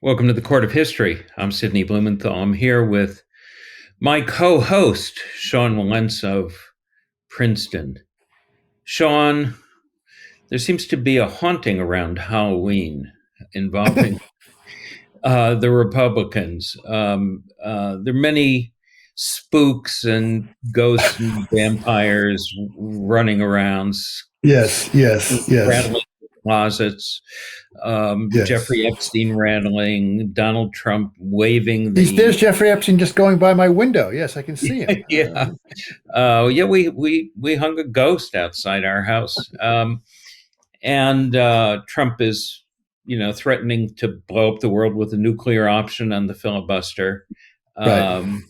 Welcome to the Court of History. I'm Sidney Blumenthal. I'm here with my co-host, Sean Wilentz of Princeton. Sean, there seems to be a haunting around Halloween involving the Republicans. There are many spooks and ghosts and vampires running around, Yes. rattling closets. Yes. Jeffrey Epstein rattling, Donald Trump waving the. There's Jeffrey Epstein just going by my window. Yes, I can see him. Yeah. We hung a ghost outside our house, and Trump is, threatening to blow up the world with a nuclear option on the filibuster. Right.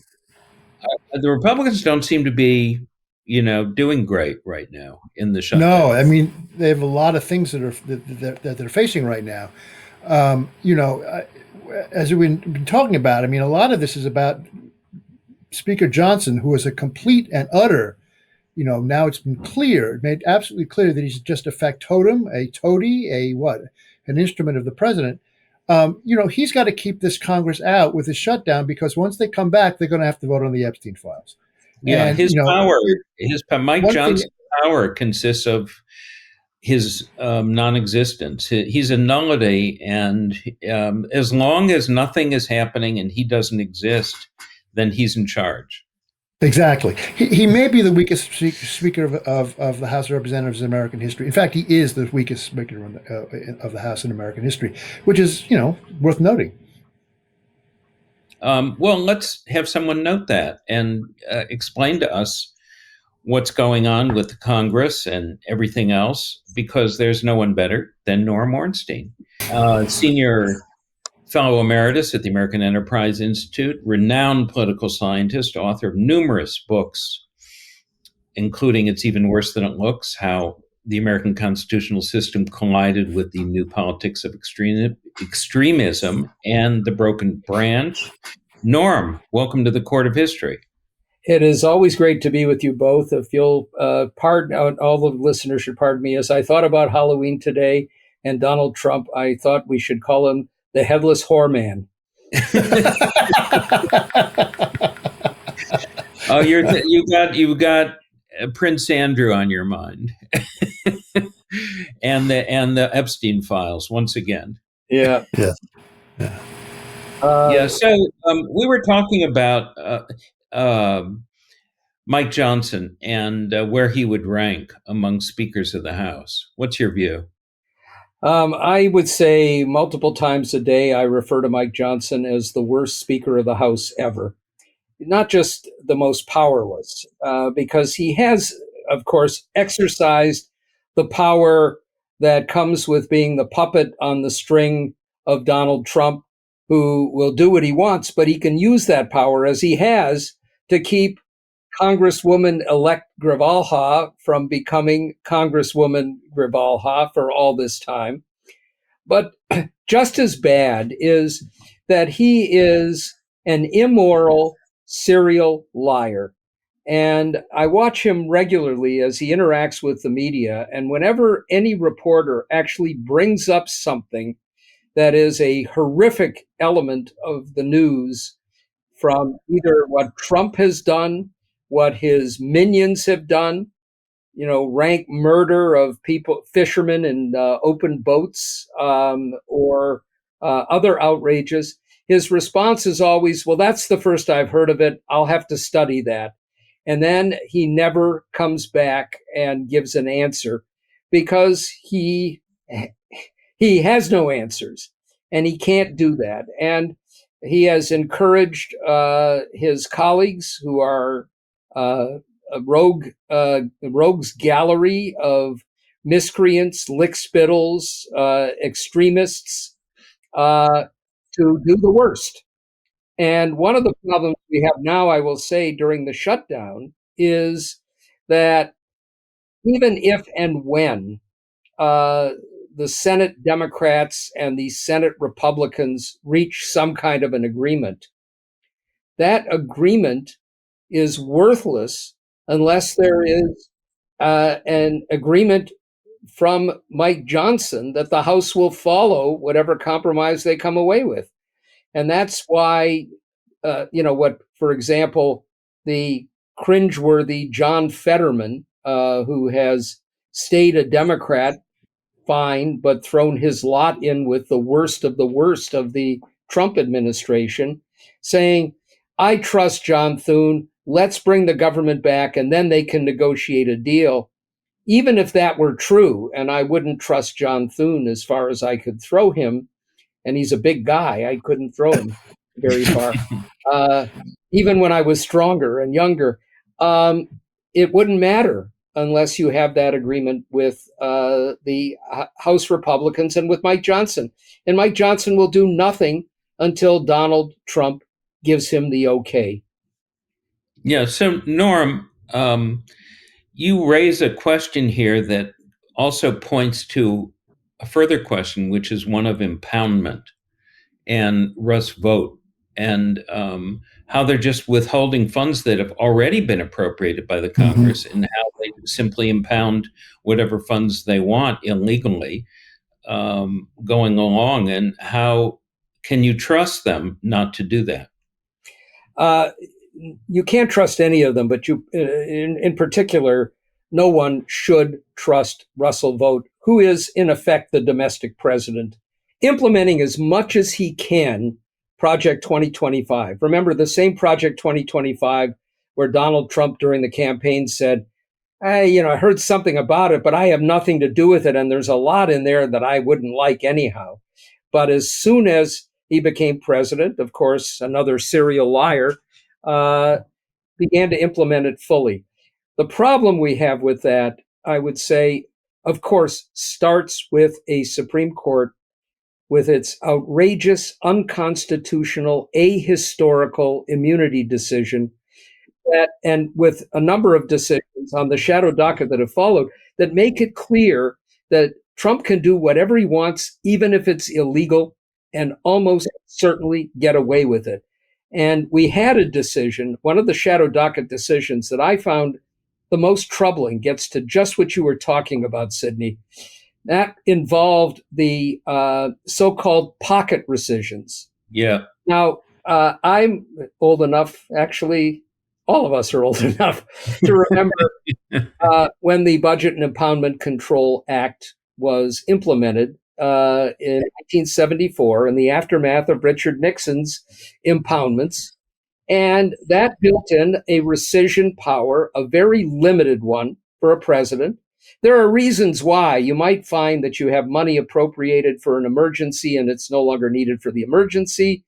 The Republicans don't seem to be, doing great right now in the shutdown. No, I mean they have a lot of things that they're facing right now. As we've been talking about, I mean, a lot of this is about Speaker Johnson, who is a complete and utter. Now it's been made absolutely clear that he's just a factotum, a toady, an instrument of the president. He's got to keep this Congress out with his shutdown because once they come back, they're going to have to vote on the Epstein files. Yeah, and, Mike Johnson's power consists of his non-existence. He's a nullity, and as long as nothing is happening and he doesn't exist, then he's in charge. Exactly. He may be the weakest speaker of the House of Representatives in American history. In fact, he is the weakest speaker of the House in American history, which is, worth noting. Well, let's have someone note that and explain to us what's going on with the Congress and everything else, because there's no one better than Norm Ornstein, senior fellow emeritus at the American Enterprise Institute, renowned political scientist, author of numerous books, including It's Even Worse Than It Looks, How the American Constitutional System Collided with the New Politics of Extremism and the Broken Branch. Norm, welcome to the Court of History. It is always great to be with you both. If you'll pardon, all the listeners should pardon me, as I thought about Halloween today and Donald Trump, I thought we should call him the Headless Whoreman. Oh, you got Prince Andrew on your mind, and the Epstein files once again. Yeah. So we were talking about Mike Johnson and where he would rank among speakers of the House. What's your view? I would say multiple times a day I refer to Mike Johnson as the worst Speaker of the House ever. Not just the most powerless, because he has, of course, exercised the power that comes with being the puppet on the string of Donald Trump, who will do what he wants, but he can use that power, as he has, to keep Congresswoman-elect Grivalha from becoming Congresswoman Grivalha for all this time. But just as bad is that he is an immoral serial liar. And I watch him regularly as he interacts with the media. And whenever any reporter actually brings up something that is a horrific element of the news, from either what Trump has done, what his minions have done, rank murder of people, fishermen in open boats, or other outrages, his response is always, well, that's the first I've heard of it. I'll have to study that. And then he never comes back and gives an answer because he has no answers and he can't do that. And he has encouraged his colleagues, who are a rogues gallery of miscreants, lickspittles, extremists, to do the worst. And one of the problems we have now, I will say, during the shutdown is that even if and when the Senate Democrats and the Senate Republicans reach some kind of an agreement, that agreement is worthless unless there is an agreement from Mike Johnson that the House will follow whatever compromise they come away with. And that's why, what, for example, the cringeworthy John Fetterman, who has stayed a Democrat, fine, but thrown his lot in with the worst of the Trump administration, saying, I trust John Thune, let's bring the government back and then they can negotiate a deal. Even if that were true, and I wouldn't trust John Thune as far as I could throw him, and he's a big guy, I couldn't throw him very far, even when I was stronger and younger. It wouldn't matter unless you have that agreement with the House Republicans and with Mike Johnson. And Mike Johnson will do nothing until Donald Trump gives him the okay. Yeah. So, Norm, you raise a question here that also points to a further question, which is one of impoundment and Russ Vought, and how they're just withholding funds that have already been appropriated by the Congress, and how they simply impound whatever funds they want illegally going along. And how can you trust them not to do that? You can't trust any of them, but in particular, no one should trust Russell Vought, who is in effect the domestic president, implementing as much as he can Project 2025. Remember, the same Project 2025 where Donald Trump during the campaign said, I heard something about it, but I have nothing to do with it. And there's a lot in there that I wouldn't like anyhow. But as soon as he became president, of course, another serial liar, began to implement it fully. The problem we have with that, I would say, of course, starts with a Supreme Court with its outrageous, unconstitutional, ahistorical immunity decision, and with a number of decisions on the shadow docket that have followed that make it clear that Trump can do whatever he wants, even if it's illegal, and almost certainly get away with it. And we had a decision, one of the shadow docket decisions that I found the most troubling, gets to just what you were talking about, Sidney. That involved the so-called pocket rescissions. Yeah. Now, I'm old enough, actually, all of us are old enough to remember when the Budget and Impoundment Control Act was implemented in 1974 in the aftermath of Richard Nixon's impoundments. And that built in a rescission power, a very limited one for a president. There are reasons why. You might find that you have money appropriated for an emergency and it's no longer needed for the emergency,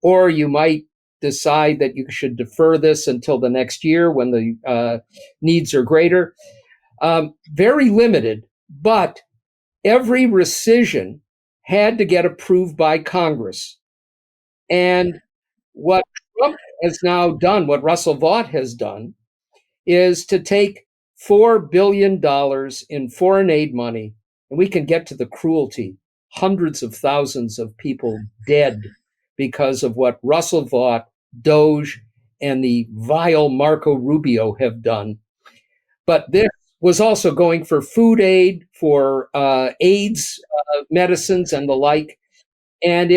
or you might decide that you should defer this until the next year when the needs are greater. Very limited, but every rescission had to get approved by Congress. And what Trump has now done, what Russell Vought has done, is to take $4 billion in foreign aid money, and we can get to the cruelty, hundreds of thousands of people dead because of what Russell Vought, Doge, and the vile Marco Rubio have done. But this was also going for food aid, for AIDS medicines and the like. And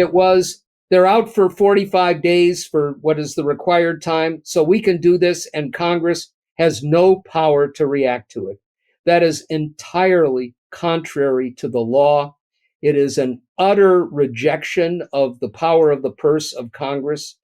they're out for 45 days for what is the required time. So we can do this, and Congress has no power to react to it. That is entirely contrary to the law. It is an utter rejection of the power of the purse of Congress.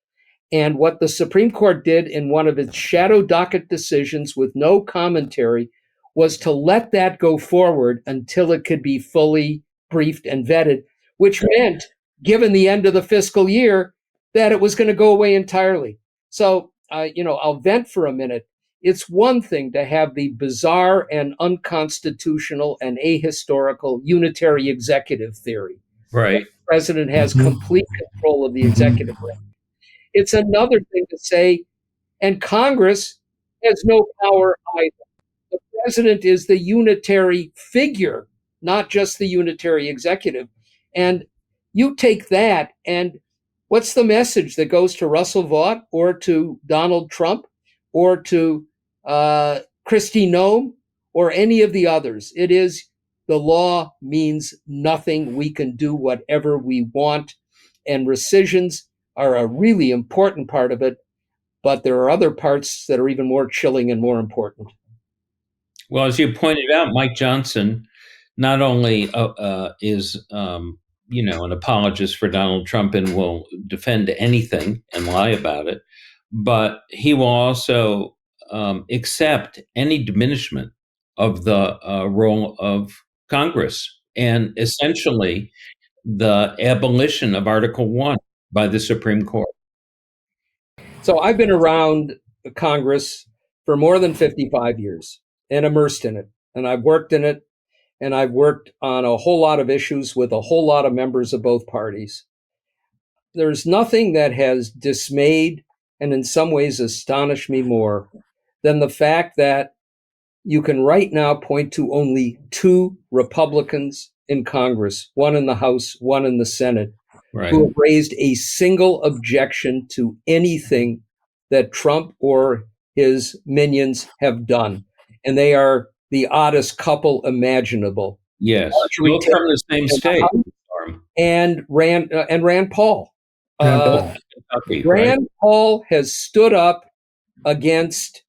And what the Supreme Court did in one of its shadow docket decisions with no commentary was to let that go forward until it could be fully briefed and vetted, which meant, given the end of the fiscal year, that it was going to go away entirely. So, I'll vent for a minute. It's one thing to have the bizarre and unconstitutional and ahistorical unitary executive theory. Right. The president has complete control of the executive branch. It's another thing to say, and Congress has no power either. The president is the unitary figure, not just the unitary executive. And you take that, and what's the message that goes to Russell Vought or to Donald Trump or to Kristi Noem or any of the others? It is, the law means nothing. We can do whatever we want. And rescissions are a really important part of it, but there are other parts that are even more chilling and more important. Well, as you pointed out, Mike Johnson not only is an apologist for Donald Trump and will defend anything and lie about it, but he will also accept any diminishment of the role of Congress and essentially the abolition of Article 1 by the Supreme Court. So I've been around Congress for more than 55 years and immersed in it. And I've worked in it, and I've worked on a whole lot of issues with a whole lot of members of both parties. There's nothing that has dismayed and in some ways astonished me more than the fact that you can right now point to only two Republicans in Congress, one in the House, one in the Senate, Right. who have raised a single objection to anything that Trump or his minions have done. And they are the oddest couple imaginable. Yes, both from the same state. And Rand Paul. Kentucky, Rand Paul has stood up against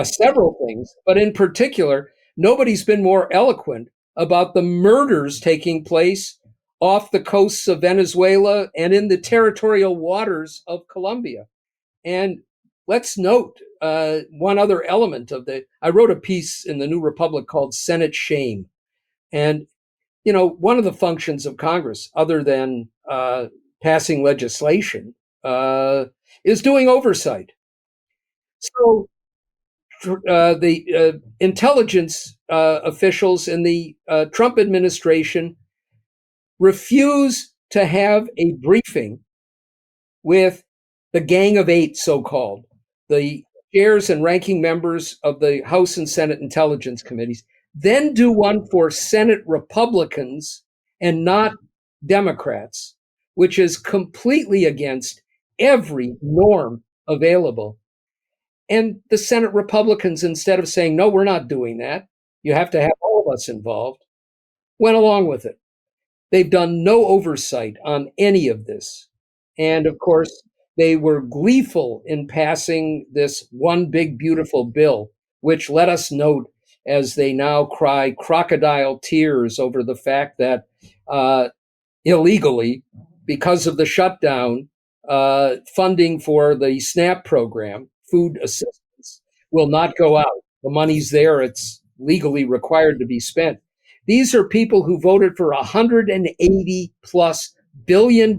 several things, but in particular, nobody's been more eloquent about the murders taking place off the coasts of Venezuela and in the territorial waters of Colombia. And let's note one other element of I wrote a piece in the New Republic called Senate Shame. And, one of the functions of Congress, other than passing legislation, is doing oversight. So the intelligence officials in the Trump administration refuse to have a briefing with the Gang of Eight, so-called, the chairs and ranking members of the House and Senate Intelligence Committees, then do one for Senate Republicans and not Democrats, which is completely against every norm available. And the Senate Republicans, instead of saying, no, we're not doing that, you have to have all of us involved, went along with it. They've done no oversight on any of this. And of course, they were gleeful in passing this one big, beautiful bill, which, let us note, as they now cry crocodile tears over the fact that illegally, because of the shutdown, funding for the SNAP program, food assistance, will not go out. The money's there. It's legally required to be spent. These are people who voted for $180 plus billion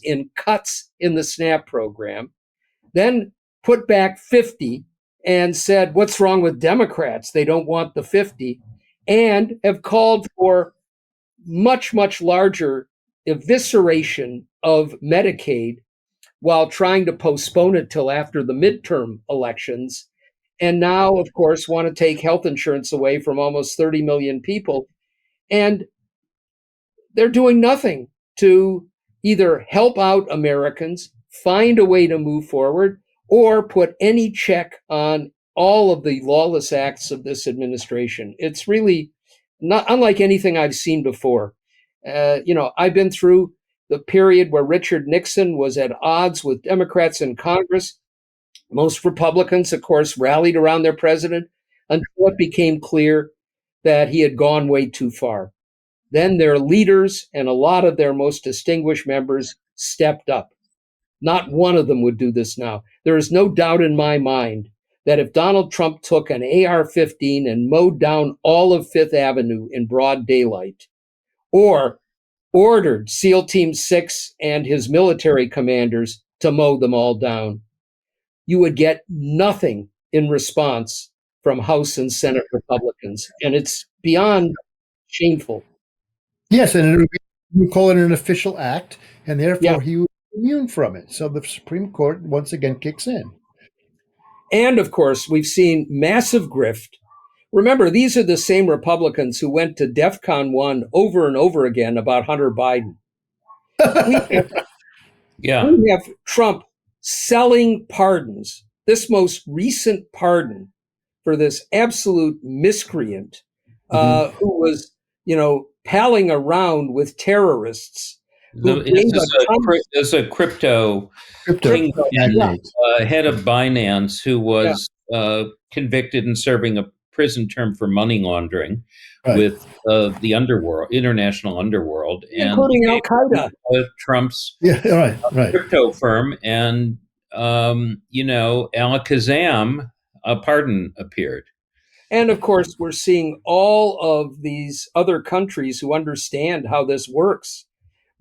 in cuts in the SNAP program, then put back 50 and said, what's wrong with Democrats? They don't want the 50, and have called for much, much larger evisceration of Medicaid while trying to postpone it till after the midterm elections. And now, of course, want to take health insurance away from almost 30 million people. And they're doing nothing to either help out Americans, find a way to move forward, or put any check on all of the lawless acts of this administration. It's really not unlike anything I've seen before. I've been through the period where Richard Nixon was at odds with Democrats in Congress. Most Republicans, of course, rallied around their president until it became clear that he had gone way too far. Then their leaders and a lot of their most distinguished members stepped up. Not one of them would do this now. There is no doubt in my mind that if Donald Trump took an AR-15 and mowed down all of Fifth Avenue in broad daylight, or ordered SEAL Team 6 and his military commanders to mow them all down, you would get nothing in response from House and Senate Republicans. And it's beyond shameful. Yes, and you call it an official act, and therefore he was immune from it. So the Supreme Court once again kicks in. And of course, we've seen massive grift. Remember, these are the same Republicans who went to DEFCON 1 over and over again about Hunter Biden. We have Trump selling pardons. This most recent pardon for this absolute miscreant who was, palling around with terrorists who gave a ton There's a crypto Crypto king magnate. head of Binance who yeah, was convicted and serving a prison term for money laundering Right. with the underworld, international underworld, and including Al Qaeda. Trump's Yeah. Right. crypto firm, and Alakazam, a pardon appeared. And of course, we're seeing all of these other countries who understand how this works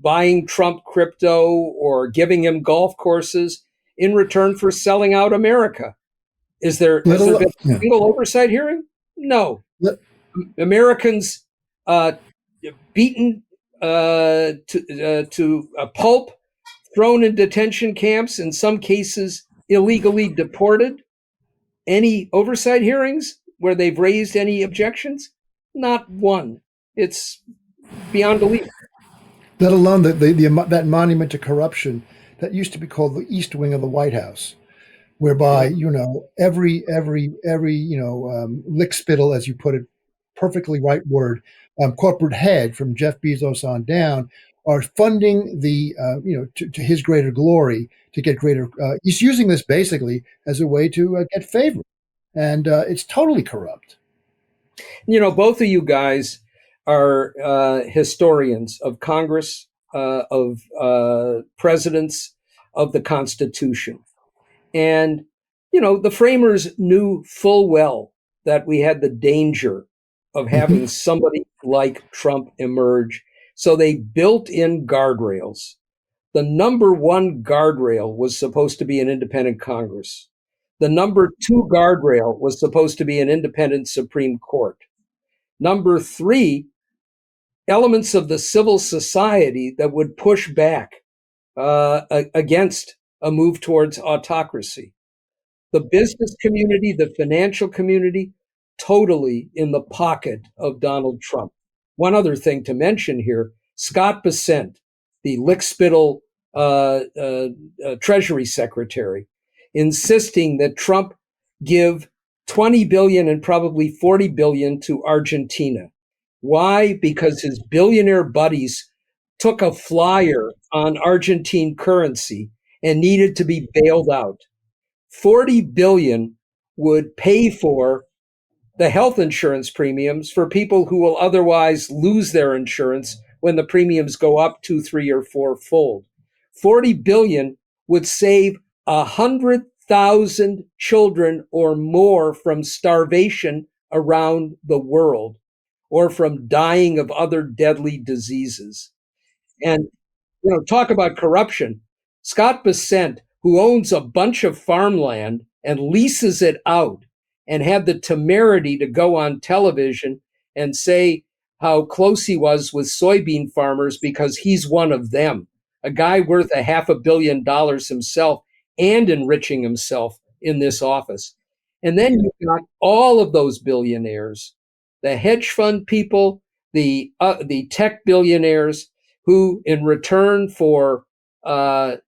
buying Trump crypto or giving him golf courses in return for selling out America. Has there been a single oversight hearing? No. Americans beaten to a pulp, thrown in detention camps, in some cases illegally deported. Any oversight hearings where they've raised any objections? Not one. It's beyond belief. Let alone that monument to corruption that used to be called the East Wing of the White House, whereby every lick spittle, as you put it, perfectly right word, corporate head from Jeff Bezos on down are funding the to his greater glory, to get greater. He's using this basically as a way to get favor, and it's totally corrupt. Both of you guys are historians of Congress, of presidents, of the Constitution. And, the framers knew full well that we had the danger of having somebody like Trump emerge. So they built in guardrails. The number one guardrail was supposed to be an independent Congress. The number two guardrail was supposed to be an independent Supreme Court. Number three, elements of the civil society that would push back against a move towards autocracy. The business community, the financial community, totally in the pocket of Donald Trump. One other thing to mention here, Scott Bessent, the lickspittle Treasury Secretary, insisting that Trump give 20 billion and probably 40 billion to Argentina. Why? Because his billionaire buddies took a flyer on Argentine currency and needed to be bailed out. 40 billion would pay for the health insurance premiums for people who will otherwise lose their insurance when the premiums go up 2, 3, or 4-fold. 40 billion would save 100,000 children or more from starvation around the world, or from dying of other deadly diseases. And, talk about corruption. Scott Bessent, who owns a bunch of farmland and leases it out, and had the temerity to go on television and say how close he was with soybean farmers because he's one of them, a guy worth $500 million himself and enriching himself in this office. And then you've got all of those billionaires, the hedge fund people, the tech billionaires, who in return for lower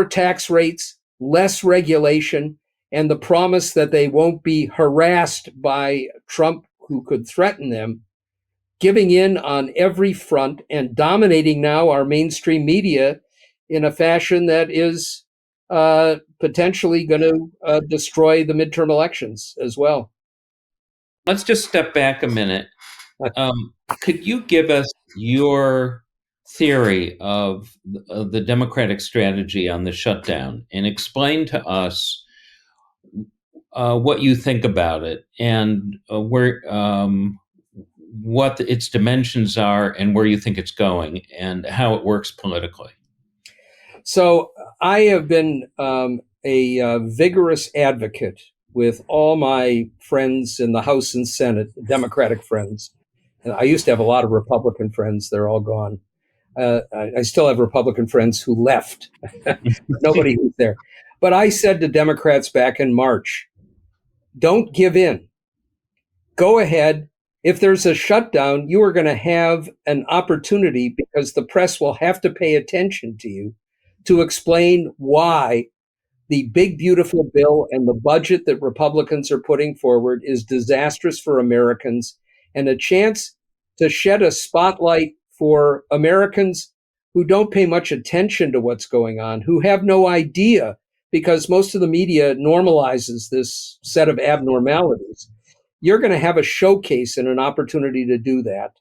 tax rates, less regulation, and the promise that they won't be harassed by Trump, who could threaten them, giving in on every front and dominating now our mainstream media in a fashion that is potentially going to destroy the midterm elections as well. Let's just step back a minute. Could you give us your theory of the Democratic strategy on the shutdown and explain to us what you think about it and what its dimensions are and where you think it's going and how it works politically? So I have been a vigorous advocate with all my friends in the House and Senate, Democratic friends. And I used to have a lot of Republican friends. They're all gone. I still have Republican friends who left. Nobody who's there. But I said to Democrats back in March, don't give in. Go ahead. If there's a shutdown, you are going to have an opportunity, because the press will have to pay attention to you, to explain why the big, beautiful bill and the budget that Republicans are putting forward is disastrous for Americans, and a chance to shed a spotlight for Americans who don't pay much attention to what's going on, who have no idea, because most of the media normalizes this set of abnormalities. You're going to have a showcase and an opportunity to do that.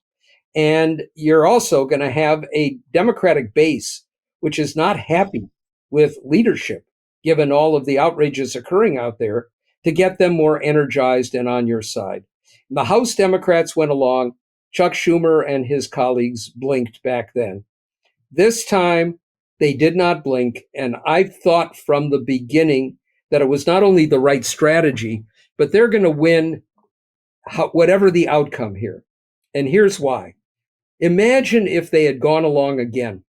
And you're also going to have a Democratic base, which is not happy with leadership, given all of the outrages occurring out there, to get them more energized and on your side. The House Democrats went along. Chuck Schumer and his colleagues blinked back then. This time, they did not blink. And I thought from the beginning that it was not only the right strategy, but they're going to win whatever the outcome here. And here's why. Imagine if they had gone along again.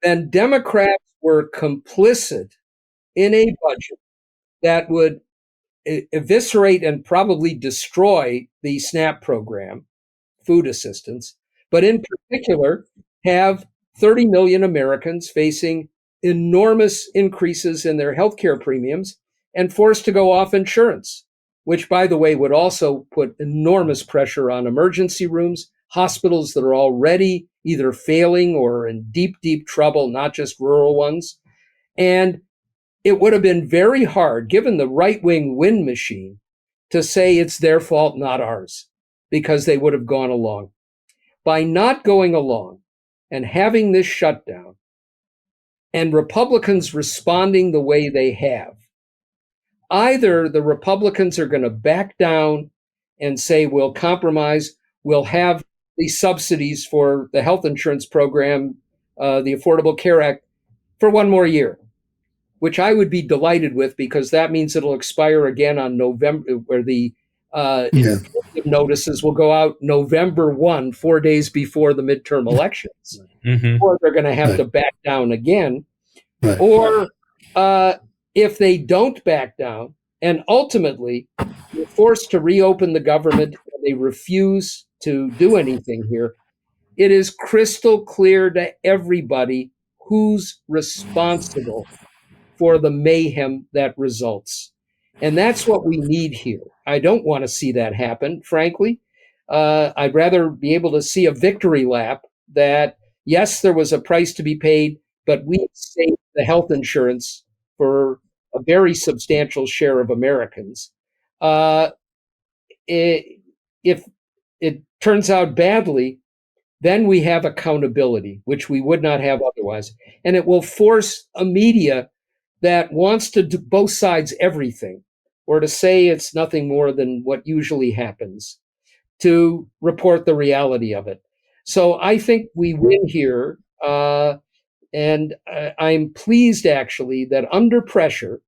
Then Democrats were complicit in a budget that would eviscerate and probably destroy the SNAP program, food assistance, but in particular have 30 million Americans facing enormous increases in their healthcare premiums and forced to go off insurance, which, by the way, would also put enormous pressure on emergency rooms, hospitals that are already either failing or in deep, deep trouble, not just rural ones. And it would have been very hard, given the right-wing win machine, to say it's their fault, not ours, because they would have gone along. By not going along and having this shutdown, and Republicans responding the way they have, either the Republicans are going to back down and say, we'll compromise, we'll have the subsidies for the health insurance program, the Affordable Care Act, for one more year, which I would be delighted with, because that means it'll expire again on November, where the notices will go out November 1, 4 days before the midterm elections. Mm-hmm. Or they're going to have to back down again. Right. Or if they don't back down and ultimately you're forced to reopen the government and they refuse to do anything here, it is crystal clear to everybody who's responsible for the mayhem that results. And that's what we need here. I don't want to see that happen, frankly. I'd rather be able to see a victory lap that, yes, there was a price to be paid, but we saved the health insurance for a very substantial share of Americans. If it turns out badly, then we have accountability, which we would not have otherwise. And it will force a media that wants to do both sides everything, or to say it's nothing more than what usually happens, to report the reality of it. So I think we win here. And I'm pleased, actually, that under pressure,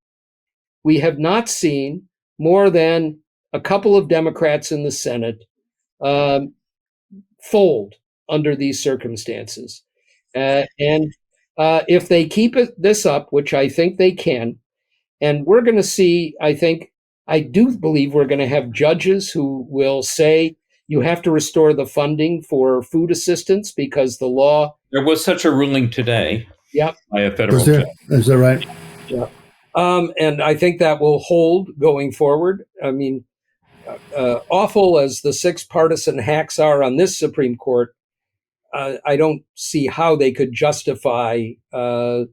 we have not seen more than a couple of Democrats in the Senate fold under these circumstances. And if they keep this up, which I think they can, and we're going to see, I do believe we're going to have judges who will say you have to restore the funding for food assistance because the law. There was such a ruling today. Yep. By a federal judge. Is that right? Yeah. And I think that will hold going forward. I mean, awful as the 6 partisan hacks are on this Supreme Court, I don't see how they could justify a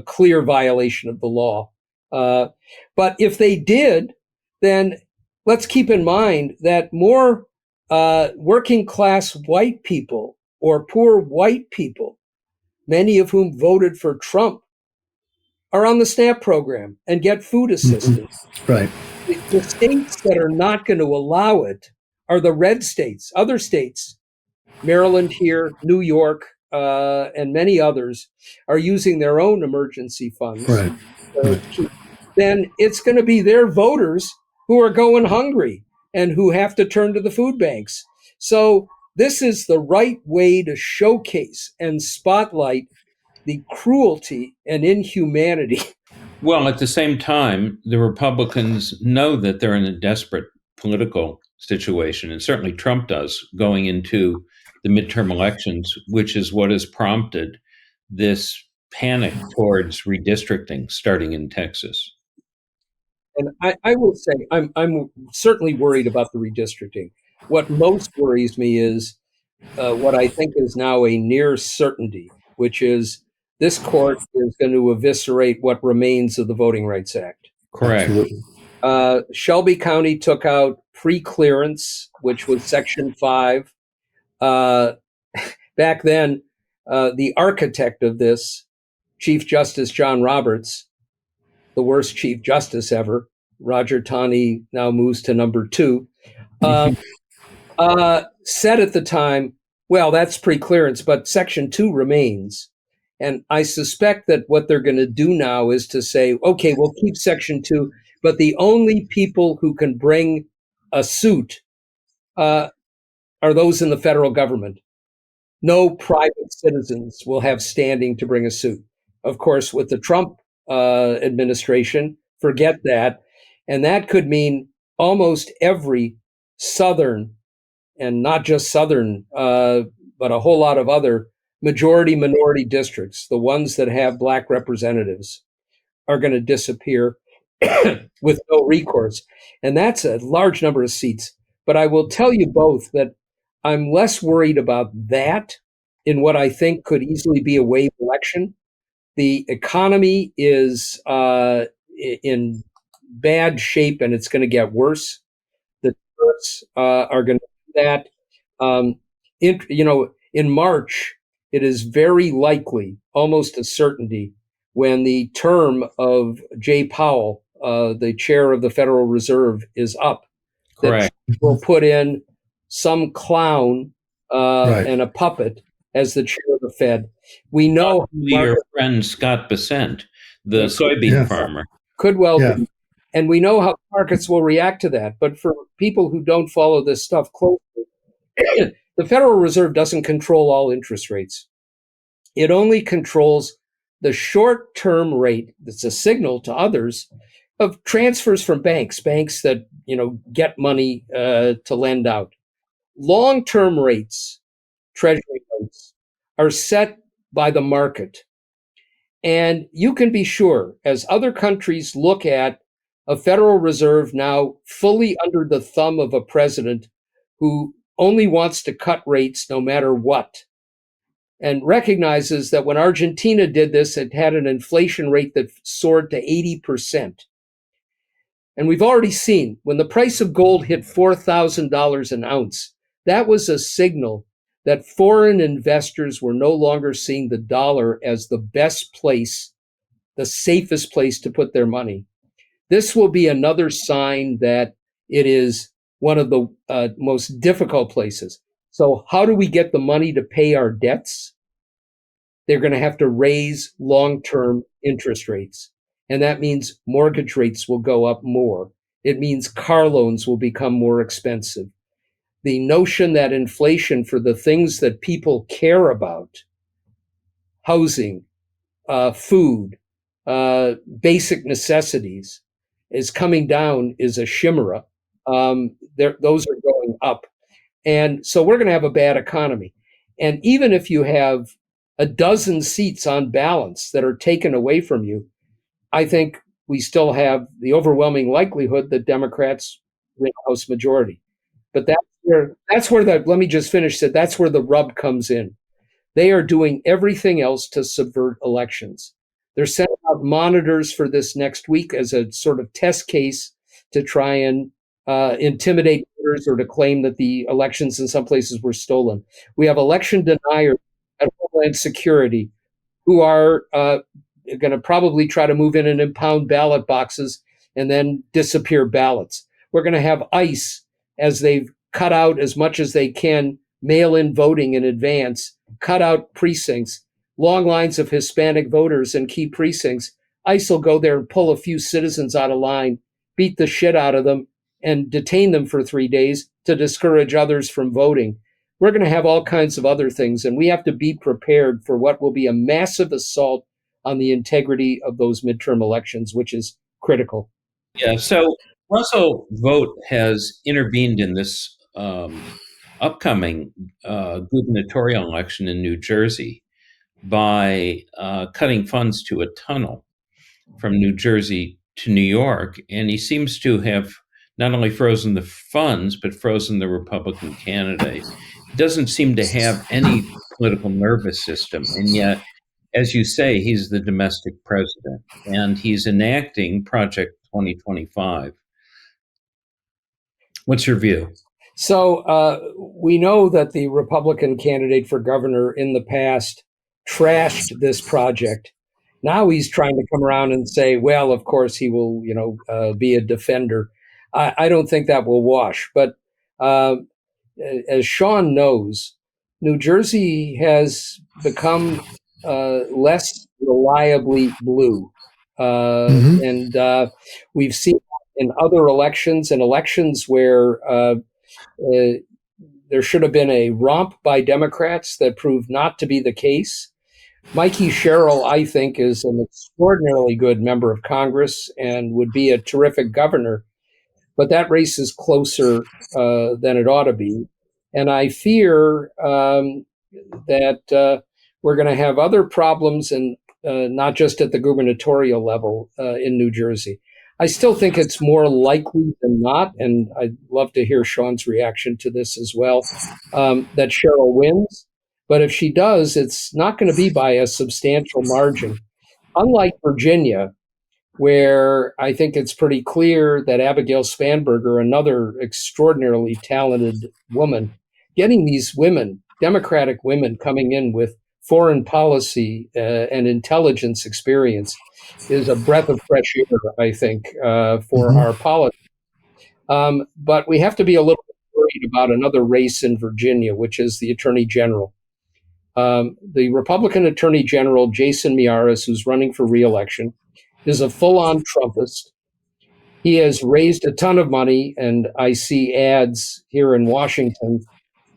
clear violation of the law. But if they did, then let's keep in mind that more working class white people or poor white people, many of whom voted for Trump, are on the SNAP program and get food assistance. Mm-hmm. Right. The states that are not going to allow it are the red states, other states. Maryland here, New York, and many others are using their own emergency funds. Right. Then it's going to be their voters who are going hungry and who have to turn to the food banks. So this is the right way to showcase and spotlight the cruelty and inhumanity. Well, at the same time, the Republicans know that they're in a desperate political situation, and certainly Trump does, going into the midterm elections, which is what has prompted this panic towards redistricting starting in Texas. And I will say, I'm certainly worried about the redistricting. What most worries me is what I think is now a near certainty, which is this court is going to eviscerate what remains of the Voting Rights Act. Correct. Absolutely. Shelby County took out pre-clearance, which was Section 5. Back then, the architect of this, Chief Justice John Roberts, the worst Chief Justice ever, Roger Taney now moves to number 2, said at the time, well, that's pre-clearance, but Section 2 remains. And I suspect that what they're going to do now is to say, okay, we'll keep Section 2, but the only people who can bring a suit are those in the federal government. No private citizens will have standing to bring a suit. Of course, with the Trump administration, forget that. And that could mean almost every Southern, and not just Southern, but a whole lot of other majority minority districts, the ones that have Black representatives, are going to disappear with no recourse. And that's a large number of seats. But I will tell you both that I'm less worried about that in what I think could easily be a wave election. The economy is in bad shape, and it's going to get worse. The tariffs are going to do that. In March, it is very likely, almost a certainty, when the term of Jay Powell, the chair of the Federal Reserve, is up, Correct. that will put in some clown and a puppet as the chair of the Fed. We know your friend Scott Bessent, the soybean farmer, could well be. And we know how markets will react to that. But for people who don't follow this stuff closely, the Federal Reserve doesn't control all interest rates. It only controls the short-term rate that's a signal to others of transfers from banks that, get money to lend out. Long-term rates, treasury notes, are set by the market. And you can be sure, as other countries look at a Federal Reserve now fully under the thumb of a president who only wants to cut rates no matter what, and recognizes that when Argentina did this, it had an inflation rate that soared to 80%. And we've already seen when the price of gold hit $4,000 an ounce, that was a signal that foreign investors were no longer seeing the dollar as the best place, the safest place to put their money. This will be another sign that it is one of the most difficult places. So how do we get the money to pay our debts? They're going to have to raise long-term interest rates. And that means mortgage rates will go up more. It means car loans will become more expensive. The notion that inflation for the things that people care about, housing, food, basic necessities, is coming down is a chimera. Those are going up. And so we're going to have a bad economy. And even if you have a dozen seats on balance that are taken away from you, I think we still have the overwhelming likelihood that Democrats win a House majority. But that's where let me just finish, that's where the rub comes in. They are doing everything else to subvert elections. They're sending out monitors for this next week as a sort of test case to try and intimidate voters or to claim that the elections in some places were stolen. We have election deniers at Homeland Security who are going to probably try to move in and impound ballot boxes and then disappear ballots. We're going to have ICE, as they've cut out as much as they can mail-in voting in advance, cut out precincts, long lines of Hispanic voters in key precincts. ICE will go there and pull a few citizens out of line, beat the shit out of them, and detain them for 3 days to discourage others from voting. We're going to have all kinds of other things, and we have to be prepared for what will be a massive assault on the integrity of those midterm elections, which is critical. Yeah, so Russell Vought has intervened in this upcoming gubernatorial election in New Jersey by cutting funds to a tunnel from New Jersey to New York. And he seems to have not only frozen the funds, but frozen the Republican candidate. doesn't seem to have any political nervous system. And yet, as you say, he's the domestic president and he's enacting Project 2025. What's your view? So we know that the Republican candidate for governor in the past trashed this project. Now he's trying to come around and say, well, of course he will, be a defender. I don't think that will wash. But as Sean knows, New Jersey has become less reliably blue. And we've seen in other elections and elections where there should have been a romp by Democrats that proved not to be the case. Mikey Sherrill, I think, is an extraordinarily good member of Congress and would be a terrific governor. But that race is closer than it ought to be. And I fear that we're going to have other problems, and not just at the gubernatorial level in New Jersey. I still think it's more likely than not, and I'd love to hear Sean's reaction to this as well, that Cheryl wins. But if she does, it's not going to be by a substantial margin. Unlike Virginia, where I think it's pretty clear that Abigail Spanberger, another extraordinarily talented woman, getting these women, Democratic women, coming in with foreign policy and intelligence experience is a breath of fresh air, I think, for our politics. But we have to be a little bit worried about another race in Virginia, which is the Attorney General. The Republican Attorney General, Jason Miyares, who's running for re-election, is a full-on Trumpist. He has raised a ton of money, and I see ads here in Washington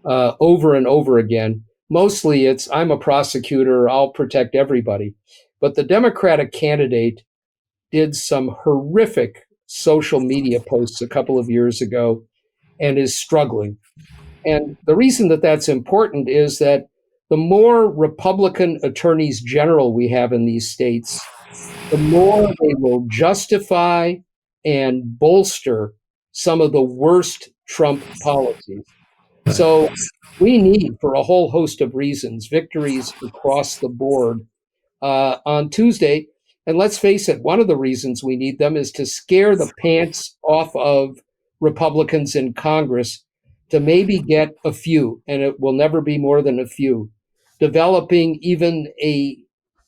over and over again. Mostly it's, I'm a prosecutor, I'll protect everybody. But the Democratic candidate did some horrific social media posts a couple of years ago and is struggling. And the reason that that's important is that the more Republican attorneys general we have in these states, the more they will justify and bolster some of the worst Trump policies. So we need, for a whole host of reasons, victories across the board on Tuesday. And let's face it, one of the reasons we need them is to scare the pants off of Republicans in Congress to maybe get a few, and it will never be more than a few, developing even a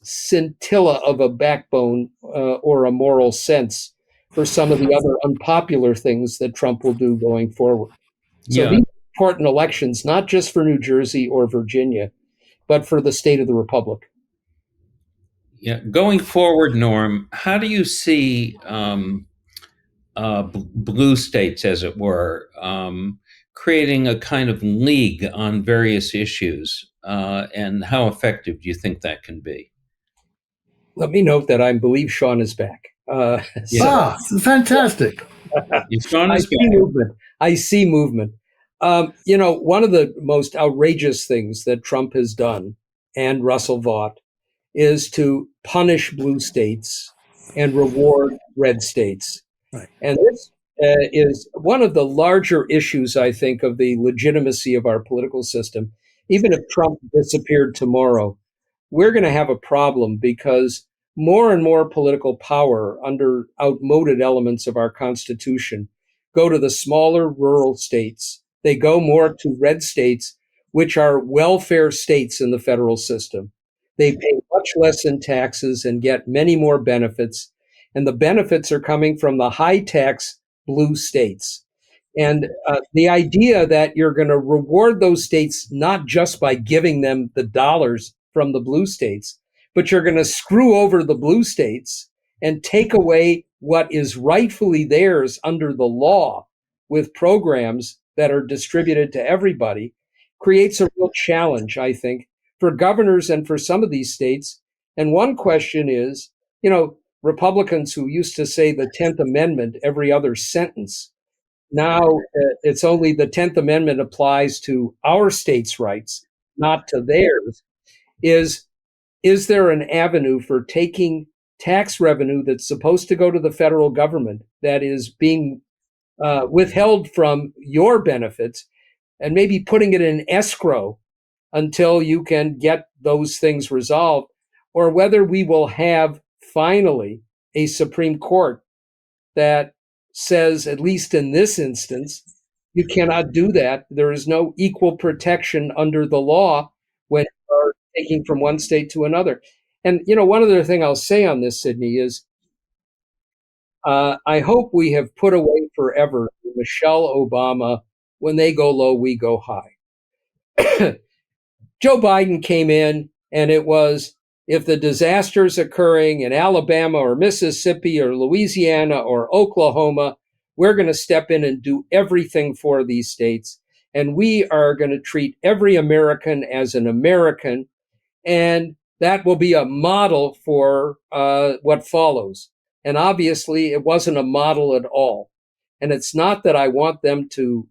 scintilla of a backbone or a moral sense for some of the other unpopular things that Trump will do going forward. So these are important elections, not just for New Jersey or Virginia, but for the state of the Republic. Yeah, going forward, Norm, how do you see blue states, as it were, creating a kind of league on various issues, and how effective do you think that can be? Let me note that I believe Sean is back. Fantastic. Sean is back. I see movement. One of the most outrageous things that Trump has done, and Russell Vought, is to punish blue states and reward red states. Right. And this is one of the larger issues, I think, of the legitimacy of our political system. Even if Trump disappeared tomorrow, we're going to have a problem because more and more political power under outmoded elements of our Constitution go to the smaller rural states. They go more to red states, which are welfare states in the federal system. They pay much less in taxes and get many more benefits. And the benefits are coming from the high tax blue states. And the idea that you're going to reward those states not just by giving them the dollars from the blue states, but you're going to screw over the blue states and take away what is rightfully theirs under the law with programs that are distributed to everybody, creates a real challenge, I think, for governors and for some of these states. And one question is, Republicans who used to say the 10th Amendment every other sentence, now it's only the 10th Amendment applies to our states' rights, not to theirs. Is there an avenue for taking tax revenue that's supposed to go to the federal government that is being withheld from your benefits and maybe putting it in escrow until you can get those things resolved, or whether we will have finally a Supreme Court that says, at least in this instance, you cannot do that. There is no equal protection under the law when you are taking from one state to another. And, one other thing I'll say on this, Sidney, is I hope we have put away forever Michelle Obama, when they go low, we go high. Joe Biden came in, and it was, if the disaster is occurring in Alabama or Mississippi or Louisiana or Oklahoma, we're going to step in and do everything for these states. And we are going to treat every American as an American. And that will be a model for what follows. And obviously, it wasn't a model at all. And it's not that I want them to,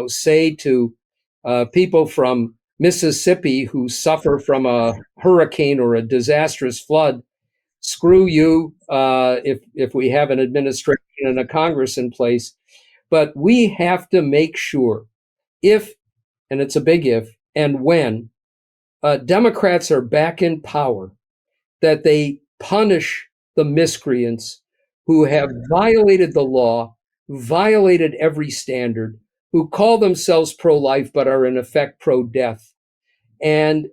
say to people from Mississippi who suffer from a hurricane or a disastrous flood, screw you if we have an administration and a Congress in place. But we have to make sure if, and it's a big if, and when Democrats are back in power, that they punish the miscreants who have violated the law, violated every standard, who call themselves pro-life but are in effect pro-death, and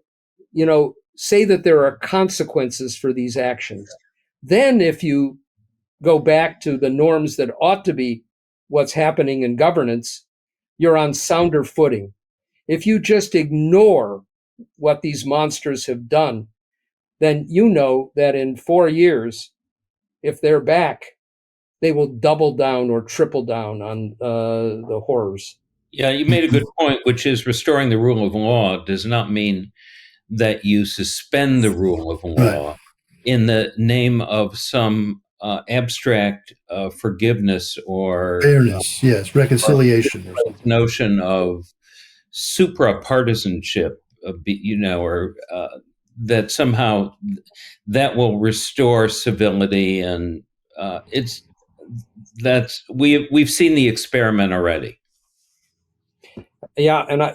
say that there are consequences for these actions. Then if you go back to the norms that ought to be what's happening in governance, you're on sounder footing. If you just ignore what these monsters have done, then you know that in 4 years, if they're back, they will double down or triple down on the horrors. Yeah, you made a good point, which is restoring the rule of law does not mean that you suspend the rule of law in the name of some abstract forgiveness or fairness, yes, reconciliation, or notion of supra-partisanship, or that somehow that will restore civility, and we've seen the experiment already. Yeah, and I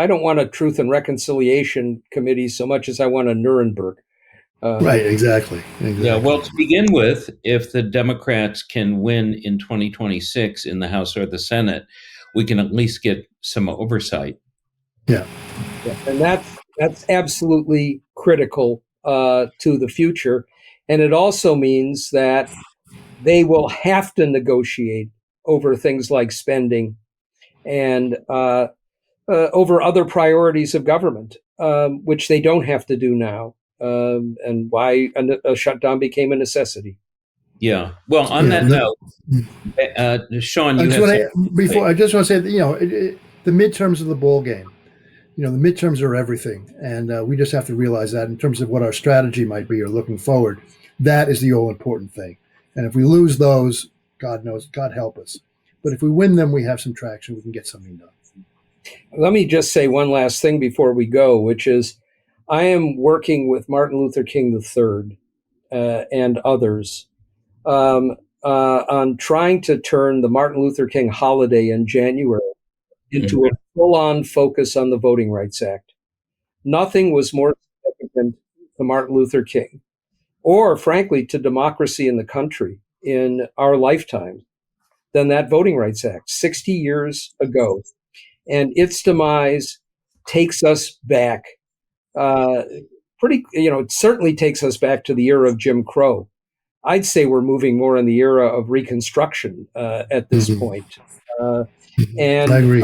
don't want a Truth and Reconciliation Committee so much as I want a Nuremberg. Right, exactly. Yeah, well, to begin with, if the Democrats can win in 2026 in the House or the Senate, we can at least get some oversight. Yeah, and that's absolutely critical to the future, and it also means that they will have to negotiate over things like spending and over other priorities of government, which they don't have to do now. And why a shutdown became a necessity. Yeah. Well, on that note, Sean, I just want to say that, the midterms of the ball game. The midterms are everything, and we just have to realize that in terms of what our strategy might be or looking forward, that is the all important thing. And if we lose those, God knows, God help us. But if we win them, we have some traction. We can get something done. Let me just say one last thing before we go, which is I am working with Martin Luther King III and others on trying to turn the Martin Luther King holiday in January into a full-on focus on the Voting Rights Act. Nothing was more significant to Martin Luther King, or frankly to democracy in the country in our lifetime, than that Voting Rights Act 60 years ago. And its demise takes us back it certainly takes us back to the era of Jim Crow. I'd say we're moving more in the era of Reconstruction at this point. And I agree.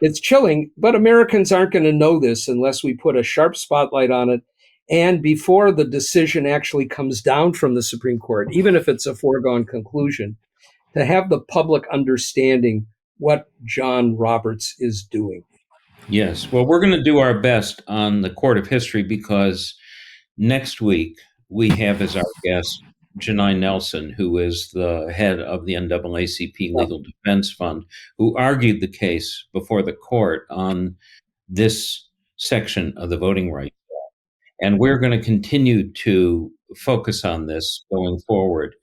It's chilling, but Americans aren't going to know this unless we put a sharp spotlight on it. And before the decision actually comes down from the Supreme Court, even if it's a foregone conclusion, to have the public understanding what John Roberts is doing. Yes. Well, we're going to do our best on the Court of History because next week we have as our guest Janai Nelson, who is the head of the NAACP Legal Defense Fund, who argued the case before the court on this section of the Voting Rights Act. And we're going to continue to focus on this going forward.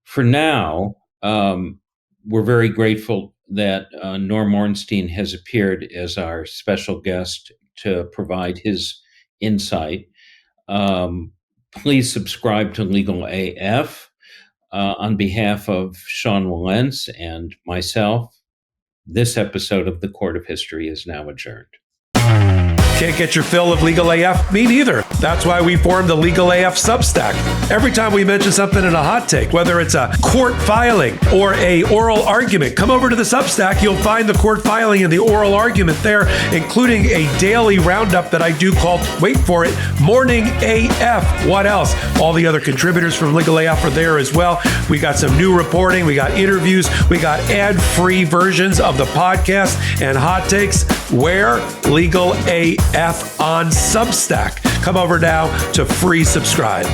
For now, we're very grateful that Norm Ornstein has appeared as our special guest to provide his insight. Please subscribe to Legal AF. On behalf of Sean Wilentz and myself, this episode of The Court of History is now adjourned. Can't get your fill of Legal AF? Me neither. That's why we formed the Legal AF Substack. Every time we mention something in a hot take, whether it's a court filing or a oral argument, come over to the Substack. You'll find the court filing and the oral argument there, including a daily roundup that I do called, wait for it, Morning AF. What else? All the other contributors from Legal AF are there as well. We got some new reporting. We got interviews. We got ad-free versions of the podcast and hot takes. Where? Legal AF on Substack. Come over now to free subscribe.